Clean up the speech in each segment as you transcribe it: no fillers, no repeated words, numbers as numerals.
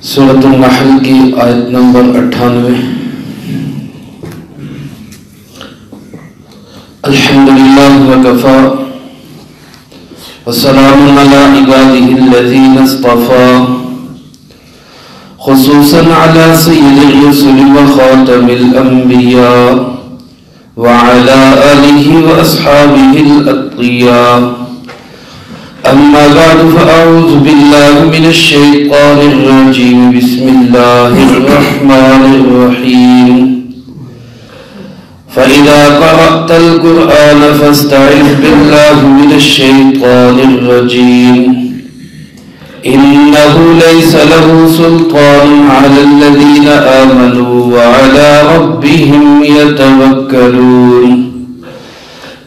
سورۃ النحل کی آیت نمبر 98۔ الحمدللہ وکفی وسلام علی عبادہ الذین اصطفی، خصوصا علی سید الرسل وخاتم الانبیاء وعلی آلہ واصحابہ الاتقیاء۔ اما بعد فاعوذ باللہ من الشیطان الرجیم، بسم اللہ الرحمن الرحیم۔ فَإِذَا قَرَأْتَ الْقُرْآنَ فَاسْتَعِذْ بِاللَّهِ مِنَ الشَّيْطَانِ الرَّجِيمِ إِنَّهُ لَيْسَ لَهُ سُلْطَانٌ عَلَى الَّذِينَ آمَنُوا وَعَلَى رَبِّهِمْ يَتَوَكَّلُونَ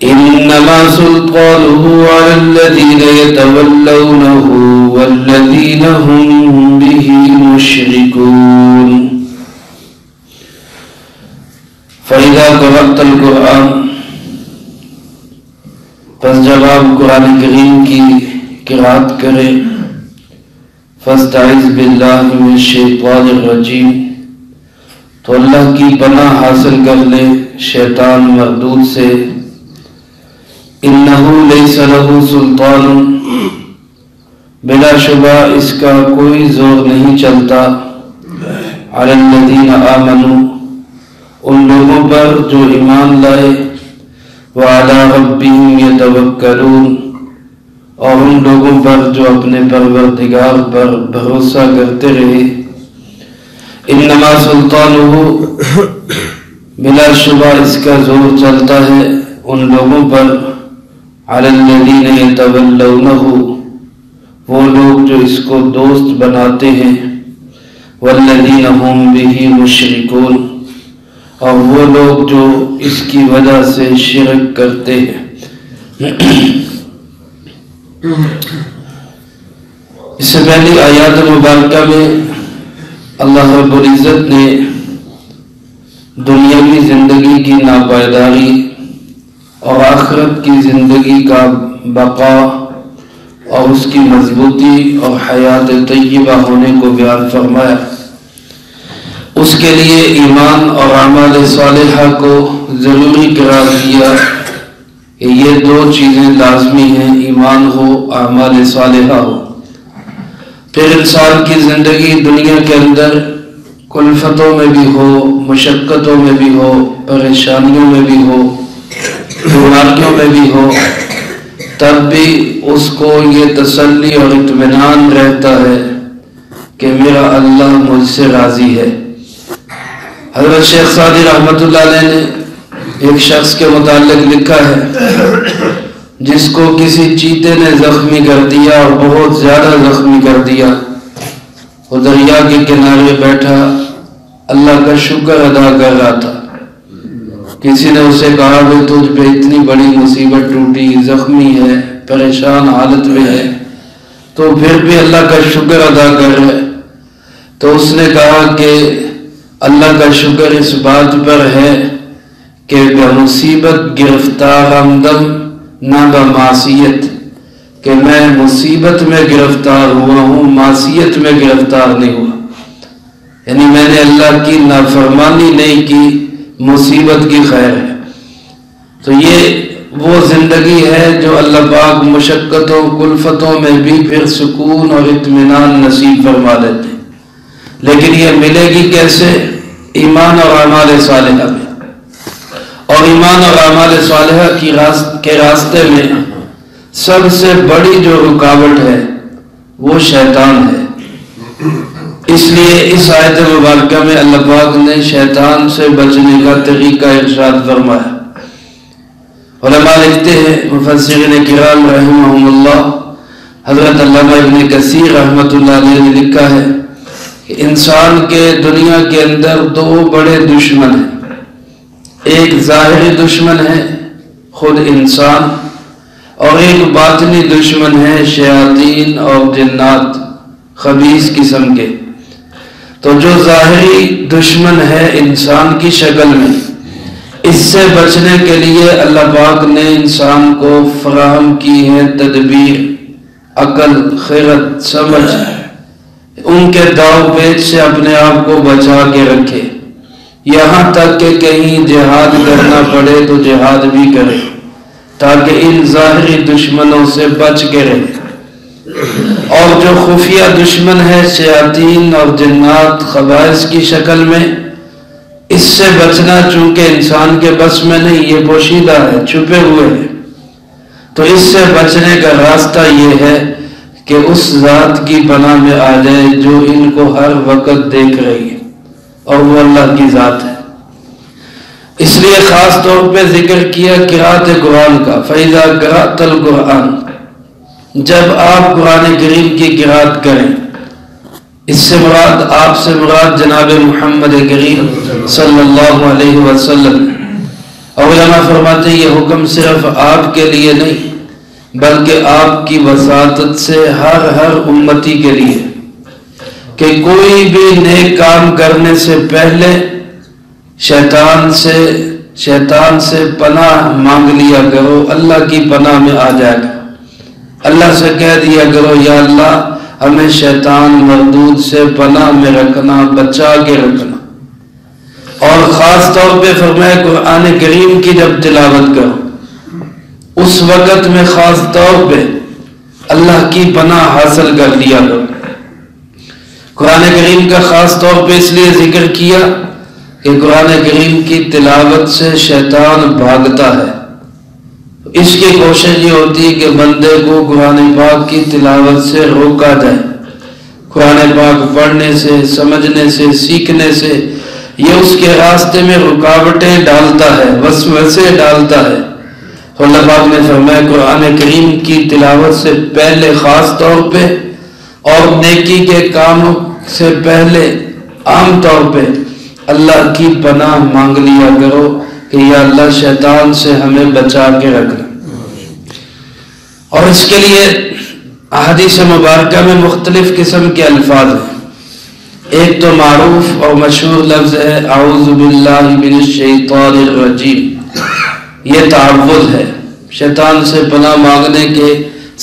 إِنَّمَا سُلْطَانُهُ عَلَى الَّذِينَ يَتَوَلَّوْنَهُ وَالَّذِينَ هُمْ بِهِ مُشْرِكُونَ۔ فَإِذَا قَرَأْتَ الْقُرْآنَ، پس جب آپ قرآن کریم کی قرأت کریں، فَاسْتَعِذْ بِاللَّهِ مِنَ الشَّيْطَانِ الرَّجِيمِ، تو اللہ کی پناہ حاصل کر لے شیطان مردود سے۔ اِنَّهُ لَيْسَ لَهُ سُلْطَانٌ، بلا شبہ اس کا کوئی زور نہیں چلتا، عَلَى الَّذِينَ آمَنُوا، ان لوگوں پر جو ایمان لائے، وَعَلَى رَبِّهِمْ يَتَوَكَّلُونَ، اور ان لوگوں پر جو اپنے پروردگار پر بھروسہ کرتے رہے۔ اِنَّمَا سُلْطَانُهُ، بلا شبہ اس کا زور چلتا ہے ان لوگوں پر، عَلَى الَّذِينَ يَتَوَلَّوْنَهُ، وہ لوگ جو اس کو دوست بناتے ہیں، وَالَّذِينَ هُمْ بِهِ مُشْرِكُونَ، اور وہ لوگ جو اس کی وجہ سے شرک کرتے ہیں۔ اس سے پہلی آیات مبارکہ میں اللہ رب العزت نے دنیاوی زندگی کی ناپائیداری اور آخرت کی زندگی کا بقا اور اس کی مضبوطی اور حیات طیبہ ہونے کو بیان فرمایا۔ اس کے لیے ایمان اور اعمال صالحہ کو ضروری قرار دیا کہ یہ دو چیزیں لازمی ہیں، ایمان ہو، اعمال صالحہ ہو۔ پھر انسان کی زندگی دنیا کے اندر کلفتوں میں بھی ہو، مشقتوں میں بھی ہو، پریشانیوں میں بھی ہو، بیماریوں میں بھی ہو، تب بھی اس کو یہ تسلی اور اطمینان رہتا ہے کہ میرا اللہ مجھ سے راضی ہے۔ حضرت شیخ سعدی رحمۃ اللہ علیہ نے ایک شخص کے متعلق لکھا ہے جس کو کسی چیتے نے زخمی کر دیا اور بہت زیادہ زخمی کر دیا۔ وہ دریا کے کنارے بیٹھا اللہ کا شکر ادا کر رہا تھا۔ کسی نے اسے کہا کہ تجھ پہ اتنی بڑی مصیبت ٹوٹی، زخمی ہے، پریشان حالت میں ہے، تو پھر بھی اللہ کا شکر ادا کر رہے۔ تو اس نے کہا کہ اللہ کا شکر اس بات پر ہے کہ بمصیبت گرفتار آمدم نہ بمعصیت، کہ میں مصیبت میں گرفتار ہوا ہوں، معصیت میں گرفتار نہیں ہوا، یعنی میں نے اللہ کی نافرمانی نہیں کی، مصیبت کی خیر ہے۔ تو یہ وہ زندگی ہے جو اللہ پاک مشقتوں کلفتوں میں بھی پھر سکون اور اطمینان نصیب فرما دیتے ہیں۔ لیکن یہ ملے گی کیسے؟ ایمان اور اعمال صالحہ میں۔ اور ایمان اور اعمال صالحہ کے راستے میں سب سے بڑی جو رکاوٹ ہے وہ شیطان ہے۔ اس لیے اس آیت مبارکہ میں اللہ پاک نے شیطان سے بچنے کا طریقہ ارشاد فرمایا۔ علماء لکھتے ہیں، مفسرین کرام رحمہم اللہ، حضرت علامہ ابن کثیر رحمۃ اللہ علیہ نے لکھا ہے کہ انسان کے دنیا کے اندر دو بڑے دشمن ہیں۔ ایک ظاہری دشمن ہے خود انسان، اور ایک باطنی دشمن ہے شیاطین اور جنات خبیث قسم کے۔ تو جو ظاہری دشمن ہے انسان کی شکل میں، اس سے بچنے کے لیے اللہ پاک نے انسان کو فراہم کی ہے تدبیر، عقل، خیرت، سمجھ، ان کے داؤ پیچ سے اپنے آپ کو بچا کے رکھے، یہاں تک کہ کہیں جہاد کرنا پڑے تو جہاد بھی کرے تاکہ ان ظاہری دشمنوں سے بچ کے رہے۔ اور جو خفیہ دشمن ہے شیاطین اور جنات خبائث کی شکل میں، اس سے بچنا چونکہ انسان کے بس میں نہیں، یہ پوشیدہ ہے، چھپے ہوئے ہیں، تو اس سے بچنے کا راستہ یہ ہے کہ اس ذات کی پناہ میں آ جائے جو ان کو ہر وقت دیکھ رہی ہے، اور وہ اللہ کی ذات ہے۔ اس لیے خاص طور پہ ذکر کیا قرأت قرآن کا، فَإِذَا قَرَأْتَ الْقُرْآنَ، جب آپ قرآن کریم کی قرأت کریں، اس سے مراد، آپ سے مراد جناب محمد کریم صلی اللہ علیہ وسلم۔ علماء فرماتے ہیں یہ حکم صرف آپ کے لیے نہیں بلکہ آپ کی وساطت سے ہر امتی کے لیے، کہ کوئی بھی نیک کام کرنے سے پہلے شیطان سے پناہ مانگ لیا کرو، اللہ کی پناہ میں آ جائے گا۔ اللہ سے کہہ دیا کرو یا اللہ ہمیں شیطان مردود سے پناہ میں رکھنا، بچا کے رکھنا۔ اور خاص طور پہ فرمایا قرآن کریم کی جب تلاوت کرو اس وقت میں خاص طور پہ اللہ کی پناہ حاصل کر لیا کرو۔ قرآن کریم کا خاص طور پہ اس لیے ذکر کیا کہ قرآن کریم کی تلاوت سے شیطان بھاگتا ہے۔ اس کی کوشش یہ ہوتی ہے کہ بندے کو قرآن پاک کی تلاوت سے روکا جائے، قرآن پاک پڑھنے سے، سمجھنے سے، سیکھنے سے، یہ اس کے راستے میں رکاوٹیں ڈالتا ہے، وسوسے ڈالتا ہے۔ تو اللہ پاک نے فرمایا قرآن کریم کی تلاوت سے پہلے خاص طور پہ اور نیکی کے کاموں سے پہلے عام طور پہ اللہ کی پناہ مانگ لیا کرو کہ یا اللہ شیطان سے ہمیں بچا کے رکھنا۔ اور اس کے لیے احادیث مبارکہ میں مختلف قسم کے الفاظ ہیں۔ ایک تو معروف اور مشہور لفظ ہے اعوذ باللہ من الشیطان الرجیم، یہ تعوذ ہے، شیطان سے پناہ مانگنے کے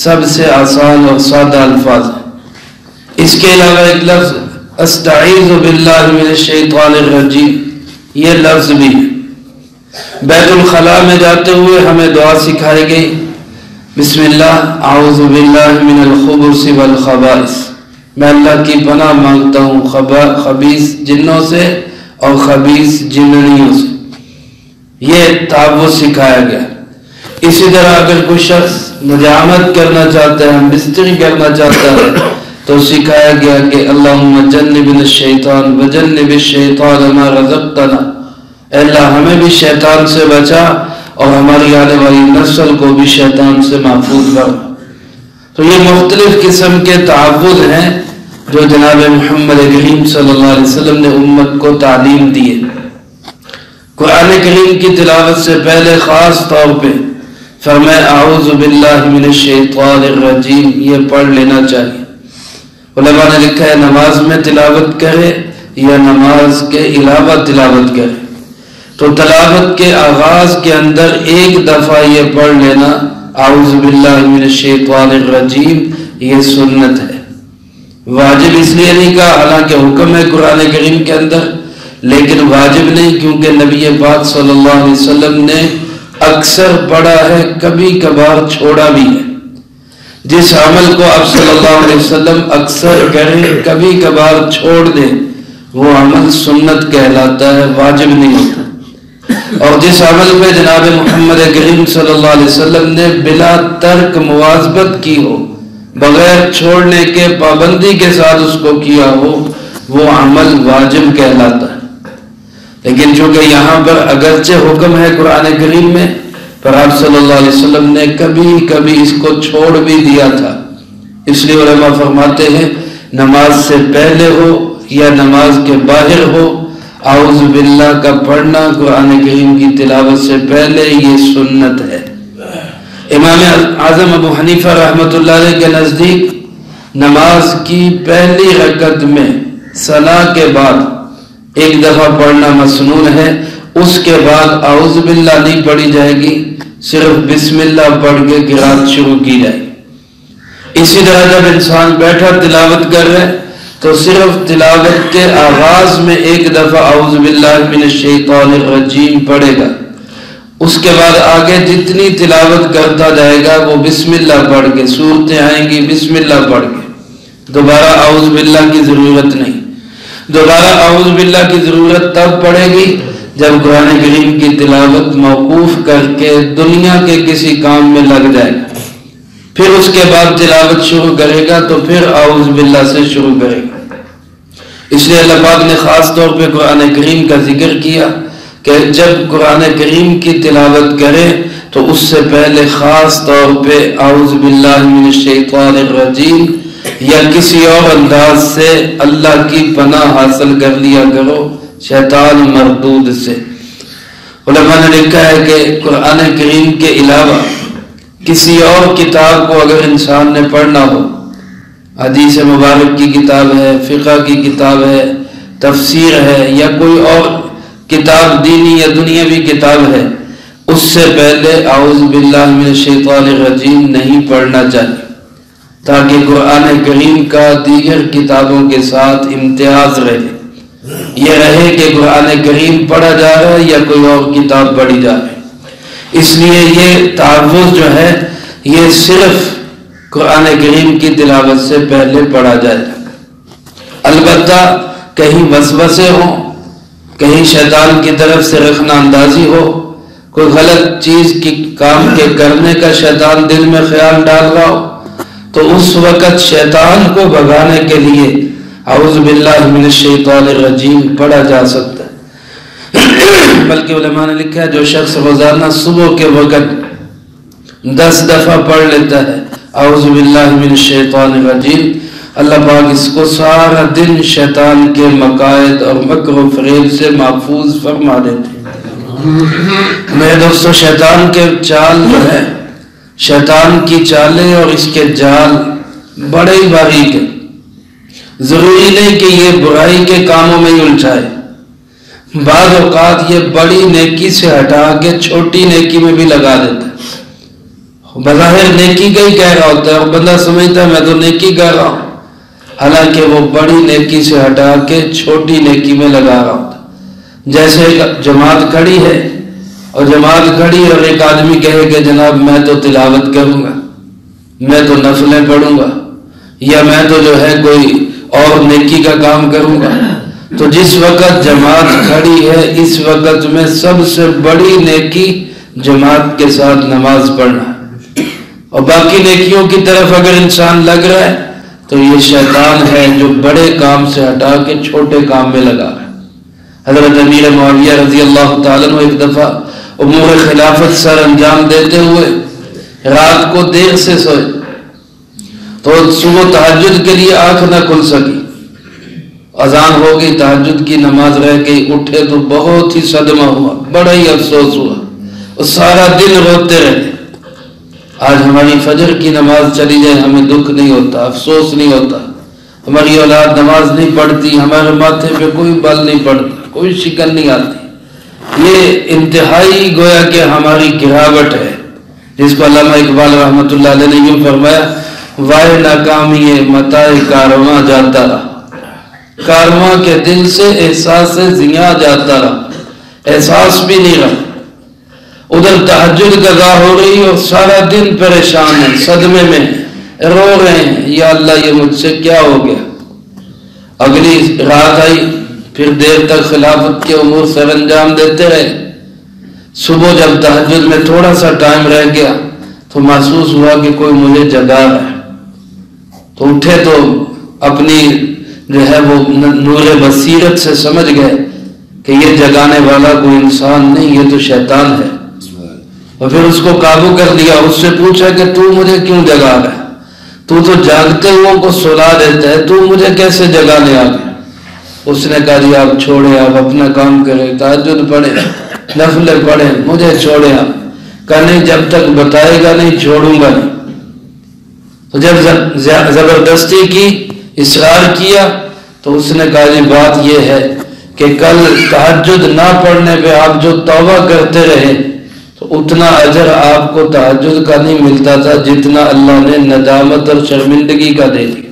سب سے آسان اور سادہ الفاظ ہیں۔ اس کے علاوہ ایک لفظ استعیذ باللہ من الشیطان الرجیم، یہ لفظ بھی ہے۔ بیت الخلاء میں جاتے ہوئے ہمیں دعا سکھائی گئی، بسم اللہ اعوذ باللہ من الخبث والخبائث، میں اللہ کی پناہ مانگتا ہوں خبیث جنوں سے اور خبیث جننیوں سے، یہ تعوذ سکھایا گیا۔ اسی طرح اگر کوئی شخص نجامت کرنا چاہتا ہے، بستری کرنا چاہتا ہے، تو سکھایا گیا کہ اللہم جنبنا الشیطان وجنب الشیطان ما رزقتنا، اے اللہ ہمیں بھی شیطان سے بچا اور ہماری آنے والی نسل کو بھی شیطان سے محفوظ کر۔ تو یہ مختلف قسم کے تعوذ ہیں جو جناب محمد کریم صلی اللہ علیہ وسلم نے امت کو تعلیم دی ہے۔ قرآن کریم کی تلاوت سے پہلے خاص طور پہ فرمایا اعوذ باللہ من الشیطان الرجیم، یہ پڑھ لینا چاہیے۔ علماء نے لکھا ہے نماز میں تلاوت کرے یا نماز کے علاوہ تلاوت کرے، تو تلاوت کے آغاز کے اندر ایک دفعہ یہ پڑھ لینا اعوذ باللہ من الشیطان الرجیم، یہ سنت ہے۔ واجب اس لیے نہیں کہا، حالانکہ حکم ہے قرآن کریم کے اندر، لیکن واجب نہیں، کیونکہ نبی پاک صلی اللہ علیہ وسلم نے اکثر پڑھا ہے، کبھی کبھار چھوڑا بھی ہے۔ جس عمل کو آپ صلی اللہ علیہ وسلم اکثر کریں، کبھی کبھار چھوڑ دیں، وہ عمل سنت کہلاتا ہے، واجب نہیں ہوتا۔ اور جس عمل پہ جناب محمد کریم صلی اللہ علیہ وسلم نے بلا ترک مواظبت کی ہو، بغیر چھوڑنے کے پابندی کے ساتھ اس کو کیا ہو، وہ عمل واجب کہلاتا ہے۔ لیکن چونکہ یہاں پر اگرچہ حکم ہے قرآن کریم میں، پر آپ صلی اللہ علیہ وسلم نے کبھی کبھی اس کو چھوڑ بھی دیا تھا، اس لیے علماء فرماتے ہیں نماز سے پہلے ہو یا نماز کے باہر ہو، اعوذ باللہ کا پڑھنا قرآن کریم کی تلاوت سے پہلے یہ سنت ہے۔ امام اعظم ابو حنیفہ رحمۃ اللہ علیہ کے نزدیک نماز کی پہلی رکعت میں ثنا کے بعد ایک دفعہ پڑھنا مسنون ہے، اس کے بعد اعوذ باللہ نہیں پڑھی جائے گی، صرف بسم اللہ پڑھ کے قرات شروع کی جائے گی۔ اسی طرح جب انسان بیٹھا تلاوت کر رہے تو صرف تلاوت کے آغاز میں ایک دفعہ اعوذ باللہ من الشیطان الرجیم پڑھے گا، اس کے بعد آگے جتنی تلاوت کرتا جائے گا وہ بسم اللہ پڑھ کے، سورتیں آئیں گی بسم اللہ پڑھ کے، دوبارہ اعوذ باللہ کی ضرورت نہیں۔ دوبارہ اعوذ باللہ کی ضرورت تب پڑے گی جب قرآن کریم کی تلاوت موقوف کر کے دنیا کے کسی کام میں لگ جائے گا، پھر اس کے بعد تلاوت شروع کرے گا تو پھر اعوذ باللہ سے شروع کرے گا۔ اس لیے اللہ پاک نے خاص طور پہ قرآن کریم کا ذکر کیا کہ جب قرآن کریم کی تلاوت کرے تو اس سے پہلے خاص طور پہ اعوذ باللہ من الشیطان الرجیم یا کسی اور انداز سے اللہ کی پناہ حاصل کر لیا کرو شیطان مردود سے۔ علماء نے لکھا ہے کہ قرآن کریم کے علاوہ کسی اور کتاب کو اگر انسان نے پڑھنا ہو، حدیث مبارک کی کتاب ہے، فقہ کی کتاب ہے، تفسیر ہے یا کوئی اور کتاب دینی یا دنیاوی کتاب ہے، اس سے پہلے اعوذ باللہ من الشیطان الرجیم نہیں پڑھنا چاہیے، تاکہ قرآن کریم کا دیگر کتابوں کے ساتھ امتیاز رہے، یہ رہے کہ قرآن کریم پڑھا جا رہا ہے یا کوئی اور کتاب پڑھی جا رہی ہے۔ اس لیے یہ تعوذ جو ہے یہ صرف قرآن کریم کی تلاوت سے پہلے پڑھا جائے گا۔ البتہ کہیں وسوسے ہوں، کہیں شیطان کی طرف سے رخنہ اندازی ہو، کوئی غلط چیز کی کام کے کرنے کا شیطان دل میں خیال ڈال رہا ہو، تو اس وقت شیطان کو بھگانے کے لیے اعوذ باللہ من الشیطان الرجیم پڑھا جا سکتا ہے۔ بلکہ علماء نے لکھا ہے جو شخص روزانہ صبح کے وقت 10 دفعہ پڑھ لیتا ہے اعوذ باللہ من الشیطان الرجیم، اللہ پاک اس کو سارا دن شیطان کے مقائد اور مکر و فریب سے محفوظ فرما دیتے ہیں۔ میرے دوستو، شیطان کے چال جو ہے، شیطان کی چالیں اور اس کے جال بڑے ہی باریک ہیں۔ ضروری نہیں کہ یہ برائی کے کاموں میں ہی الجھائے، بعض اوقات یہ بڑی نیکی سے ہٹا کے چھوٹی نیکی میں بھی لگا دیتا ہے۔ بظاہر نیکی کا ہی کہہ رہا ہوتا ہے اور بندہ سمجھتا ہے میں تو نیکی کر رہا ہوں، حالانکہ وہ بڑی نیکی سے ہٹا کے چھوٹی نیکی میں لگا رہا ہوتا ہے۔ جیسے ایک جماعت کھڑی ہے اور جماعت کھڑی اور ایک آدمی کہے کہ جناب میں تو تلاوت کروں گا، میں تو نفلیں پڑھوں گا، یا میں تو جو ہے کوئی اور نیکی کا کام کروں گا، تو جس وقت جماعت کھڑی ہے اس وقت میں سب سے بڑی نیکی جماعت کے ساتھ نماز پڑھنا ہے، اور باقی نیکیوں کی طرف اگر انسان لگ رہا ہے تو یہ شیطان ہے جو بڑے کام سے ہٹا کے چھوٹے کام میں لگا رہا ہے۔ حضرت امیر معاویہ رضی اللہ تعالیٰ عنہ ایک دفعہ امور خلافت سر انجام دیتے ہوئے رات کو دیر سے سوئے تو صبح تہجد کے لیے آنکھ نہ کھل سکی، اذان ہو گئی، تہجد کی نماز رہ گئی، اٹھے تو بہت ہی صدمہ ہوا، بڑا ہی افسوس ہوا، اور سارا دن روتے رہے۔ آج ہماری فجر کی نماز چلی جائے ہمیں دکھ نہیں ہوتا، افسوس نہیں ہوتا، ہماری اولاد نماز نہیں پڑھتی، ہمارے ماتھے پہ کوئی بل نہیں پڑتا، کوئی شکن نہیں آتی، یہ انتہائی گویا کہ ہماری گراوٹ ہے، جس کو علامہ اقبال رحمۃ اللہ علیہ نے یوں فرمایا، وائے ناکامی متاع کارواں جاتا رہا، کارواں کے دل سے احساس زیاں جاتا رہا، احساس بھی نہیں رہا۔ ادھر تہجد قضا ہو رہی اور سارا دن پریشان ہیں، صدمے میں رو رہے ہیں، یا اللہ یہ مجھ سے کیا ہو گیا۔ اگلی رات آئی، پھر دیر تک خلافت کے امور سر انجام دیتے رہے۔ صبح جب تہجد میں تھوڑا سا ٹائم رہ گیا تو محسوس ہوا کہ کوئی مجھے جگا رہا ہے، تو اٹھے تو اپنی جو ہے وہ نور بصیرت سے سمجھ گئے کہ یہ جگانے والا کوئی انسان نہیں، یہ تو شیطان ہے، اور پھر اس کو قابو کر لیا۔ اس سے پوچھا کہ تو مجھے کیوں جگا رہا ہے، تو جاگتے ہوں کو سلا دیتا ہے، تو مجھے کیسے جگانے آ گیا؟ اس نے کہا جی آپ چھوڑے، آپ اپنا کام کریں، تہجد پڑھیں، نفلیں پڑھیں، مجھے چھوڑیں آپ۔ کہا نہیں، جب تک بتائے گا نہیں چھوڑوں گا نہیں۔ تو جب زبردستی کی، اصرار کیا، تو اس نے کہا جی بات یہ ہے کہ کل تہجد نہ پڑھنے پہ آپ جو توبہ کرتے رہے تو اتنا اجر آپ کو تہجد کا نہیں ملتا تھا جتنا اللہ نے ندامت اور شرمندگی کا دے دیا۔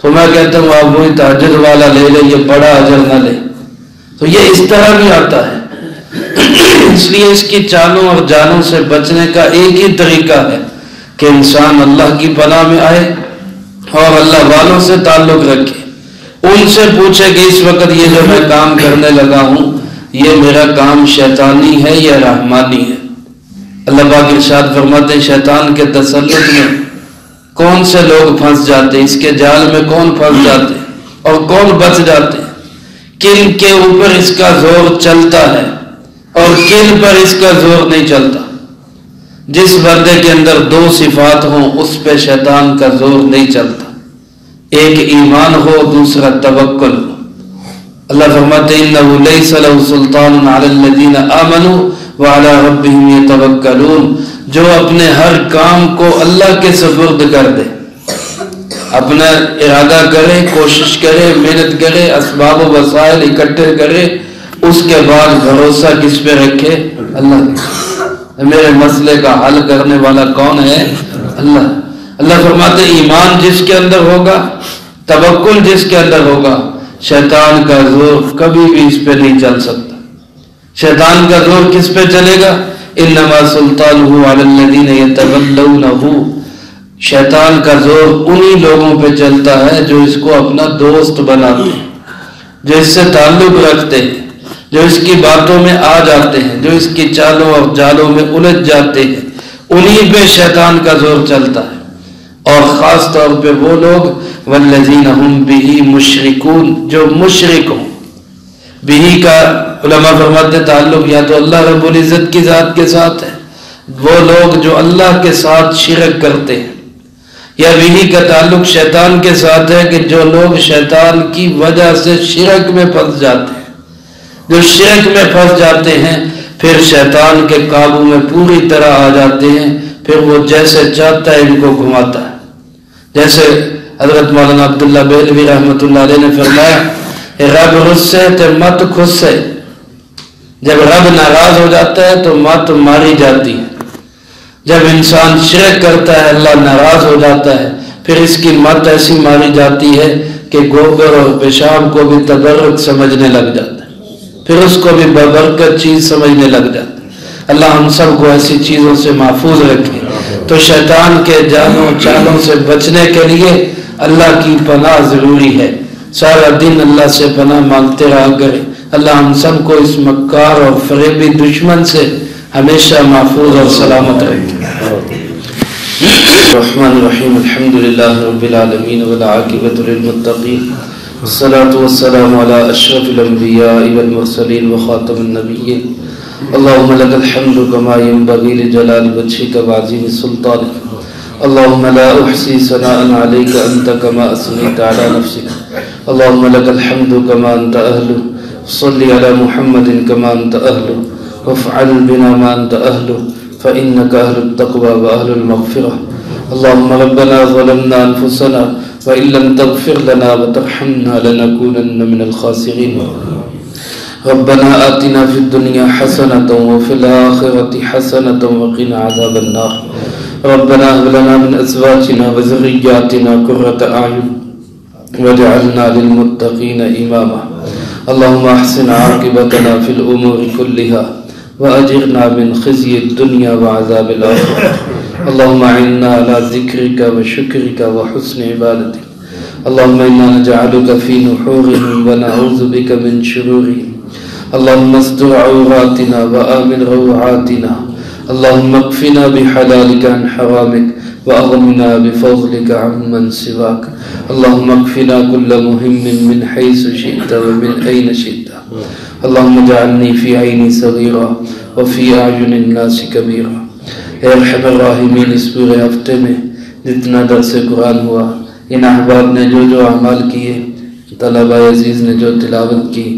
تو میں کہتا ہوں آپ وہی تہجد والا لے لے، یہ بڑا اجر نہ لے۔ تو یہ اس طرح بھی آتا ہے، اس لیے اس کی چالوں اور جانوں سے بچنے کا ایک ہی طریقہ ہے کہ انسان اللہ کی پناہ میں آئے اور اللہ والوں سے تعلق رکھے، ان سے پوچھے کہ اس وقت یہ جو میں کام کرنے لگا ہوں یہ میرا کام شیطانی ہے یا رحمانی ہے۔ اللہ پاک ارشاد فرماتے ہیں شیطان کے تسلط میں کون سے لوگ پھنس جاتے، اس کے جال میں کون پھنس جاتے اور کون بچ جاتے، کن کے اوپر اس کا زور چلتا ہے اور کن پر اس کا زور نہیں چلتا۔ جس بندے کے اندر دو صفات ہوں اس پہ شیطان کا زور نہیں چلتا، ایک ایمان ہو، دوسرا توکل ہو۔ اللہ فرماتے ہیں انہ لیس لہ سلطان علی الذین آمنوا وعلی ربہم یتوکلون، جو اپنے ہر کام کو اللہ کے سپرد کر دے، اپنا ارادہ کرے، کوشش کرے، محنت کرے، اسباب و وسائل اکٹھے کرے، اس کے بعد بھروسہ کس پہ رکھے؟ اللہ کے۔ میرے مسئلے کا حل کرنے والا کون ہے؟ اللہ۔ اللہ فرماتے ایمان جس کے اندر ہوگا، توکل جس کے اندر ہوگا، شیطان کا زور کبھی بھی اس پہ نہیں چل سکتا۔ شیطان کا زور کس پہ چلے گا؟ انما سلطانہ علی الذین یتولونہ، شیطان کا زور انہی لوگوں پہ چلتا ہے جو اس کو اپنا دوست بناتے ہیں، جو اس سے تعلق رکھتے ہیں، جو اس کی باتوں میں آ جاتے ہیں، جو اس کی چالوں اور جالوں میں الجھ جاتے ہیں، انہی پہ شیطان کا زور چلتا ہے۔ اور خاص طور پہ وہ لوگ والذین ہم بہ مشرکون، جو مشرک ہوں۔ بہ کا علماء فرماتے تعلق یا تو اللہ رب العزت کی ذات کے ساتھ ہے، وہ لوگ جو اللہ کے ساتھ شرک کرتے ہیں، یا بہ کا تعلق شیطان کے ساتھ ہے کہ جو لوگ شیطان کی وجہ سے شرک میں پھنس جاتے ہیں، جو شرک میں پھنس جاتے ہیں پھر شیطان کے قابو میں پوری طرح آ جاتے ہیں، پھر وہ جیسے چاہتا ہے ان کو گھماتا ہے۔ جیسے حضرت مولانا عبداللہ بہلوی رحمۃ اللہ علیہ نے فرمایا رب غصے تے مت خصے، جب رب ناراض ہو جاتا ہے تو مت ماری جاتی ہے، جب انسان شرک کرتا ہے اللہ ناراض ہو جاتا ہے، پھر اس کی مت ایسی ماری جاتی ہے کہ گوبر اور پیشاب کو بھی تبرک سمجھنے لگ جاتا ہے، پھر اس کو بھی ببرکت چیز سمجھنے لگ جاتا ہے۔ اللہ ہم سب کو ایسی چیزوں سے محفوظ رکھے۔ تو شیطان کے جالوں چالوں سے بچنے کے لیے اللہ کی پناہ ضروری ہے، سارا دن اللہ سے پناہ مانگتے رہا کرے۔ اللہ ہم سب کو اس مکار اور فریبی دشمن سے ہمیشہ محفوظ اور سلامت رکھے۔ الرحمن الرحیم الحمدللہ رب العالمین والعاقبۃ للمتقین والصلاة والسلام علی اشرف الانبیاء والمرسلین وخاتم النبیین۔ اللہم لک الحمد کما ینبغی لجلال وجہک وعظیم سلطانک، اللہم لا احصی ثناء علیک انت کما اثنیت علی نفسک، اللہم لک الحمد کما انت اہلہ، صلی علی محمد کما انت اہلہ، وافعل بنا ما انت اہلہ فإنک اہل التقوی واہل المغفرہ۔ اللہم ربنا ظلمنا انفسنا وإن لم تغفر لنا وترحمنا لنکونن من الخاسرین۔ ربنا آتنا فی الدنیا حسنة وفی الآخرة حسنة وقنا عذاب النار۔ ربنا هب لنا من ازواجنا وذرياتنا قرة اعین واجعلنا للمتقین اماما۔ اللهم احسن عاقبتنا في الامور كلها واجرنا من خزي الدنيا وعذاب الاخرة۔ اللهم اعنا على ذكرك وشكرك وحسن عبادتك۔ اللهم انا نجعلك في نحورهم ونعوذ بك من شرورهم۔ اللهم استر عوراتنا وآمن روعاتنا۔ اللهم اكفنا بحلالك عن حرامك وأغننا بفضلك عمن سواك۔ اللهم اكفنا كل مهم من حيث شئت ومن أين شئت۔ اللهم اجعلني في عيني صغيرا وفي أعين الناس كبيرا۔ اے ارحم الراحمین، اس پورے ہفتے میں جتنا درس قرآن ہوا، ان احباب نے جو جو اعمال کیے، طلبہ عزیز نے جو تلاوت کی،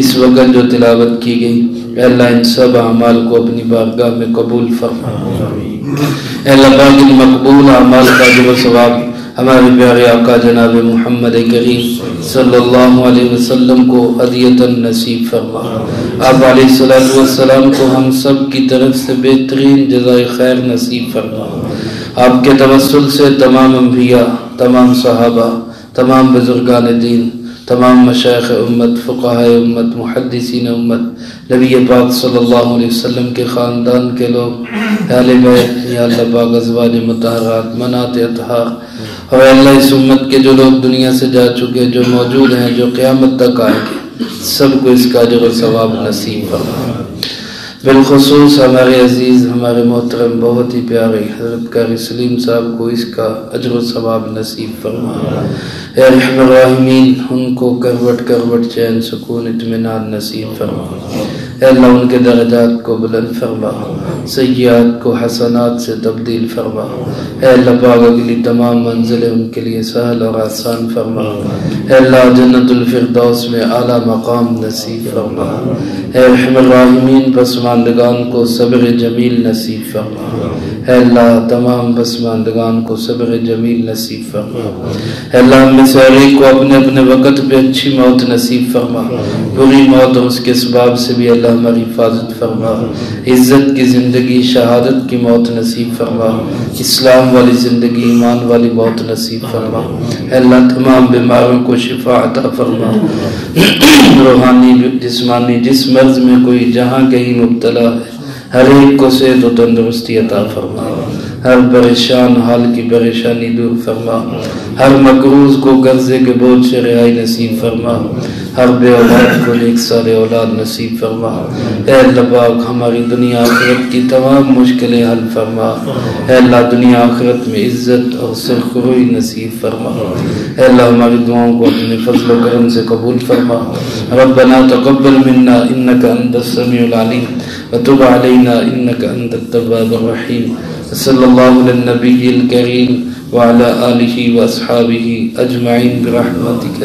اس وقت جو تلاوت کی گئی، اے اللہ ان سب اعمال کو اپنی بارگاہ میں قبول فرما۔ اے اللہ پاک ان مقبول اعمال کا جو ثواب ہمارے پیارے آقا جناب محمد کریم صلی اللہ علیہ وسلم کو ہدیۃً نصیب فرما۔ آپ علیہ السلام کو ہم سب کی طرف سے بہترین جزائے خیر نصیب فرما۔ آپ کے توسل سے تمام انبیاء، تمام صحابہ، تمام بزرگان دین، تمام مشائخ امت، فقہائے امت، محدثین امت، نبی پاک صلی اللہ علیہ وسلم کے خاندان کے لوگ، اہل بیت، یا اللہ پاک ازواج مطہرات، منات اطہار، اور اللہ اس امت کے جو لوگ دنیا سے جا چکے، جو موجود ہیں، جو قیامت تک آئیں گے، سب کو اس کا اجر و ثواب نصیب فرما۔ بالخصوص ہمارے عزیز، ہمارے محترم، بہت ہی پیارے حضرت قاری سلیم صاحب کو اس کا اجر و ثواب نصیب فرما۔ اے ارحم الراحمین، ان کو کروٹ کروٹ چین، سکون، اطمینان نصیب فرما۔ اے اللہ ان کے درجات کو بلند فرما، سیئات کو حسنات سے تبدیل فرما۔ اے اللہ پاک اگلی تمام منزلیں ان کے لیے سہل اور آسان فرما۔ اے اللہ جنت الفردوس میں اعلیٰ مقام نصیب فرما۔ اے ارحم الراحمین، پسماندگان کو صبر جمیل نصیب فرما۔ اے اللہ تمام پسماندگان کو صبر جمیل نصیب فرما۔ اے اللہ ہم میں سے ہر ایک کو اپنے اپنے وقت پہ اچھی موت نصیب فرما، بری موت اور اس کے اسباب سے بھی اللہ ہماری حفاظت فرما۔ عزت کی زندگی، شہادت کی موت نصیب فرما، اسلام والی زندگی، ایمان والی موت نصیب فرما۔ اے اللہ تمام بیماروں کو شفا عطا فرما، روحانی جسمانی جس مرض میں کوئی جہاں کہیں مبتلا ہے، ہر ایک کو صحت و تندرستی عطا فرما، ہر پریشان حال کی پریشانی دور فرما، ہر مقروض کو قرضے کے بوجھ سے رہائی نصیب فرما، ہر بے اولاد کو نیک سال اولاد نصیب فرما۔ اے اللہ پاک ہماری دنیا آخرت کی تمام مشکلیں حل فرما۔ اے اللہ دنیا آخرت میں عزت اور سرخروئی نصیب فرما۔ اے اللہ ہماری دعاؤں کو اپنے فضل و کرم سے قبول فرما۔ ربنا تقبل منا انک انت السمیع العلیم وتب علینا انک انت التواب الرحیم۔ صلی اللہ علی النبی الکریم وعلی آلہ واصحابہ اجمعین برحمتک۔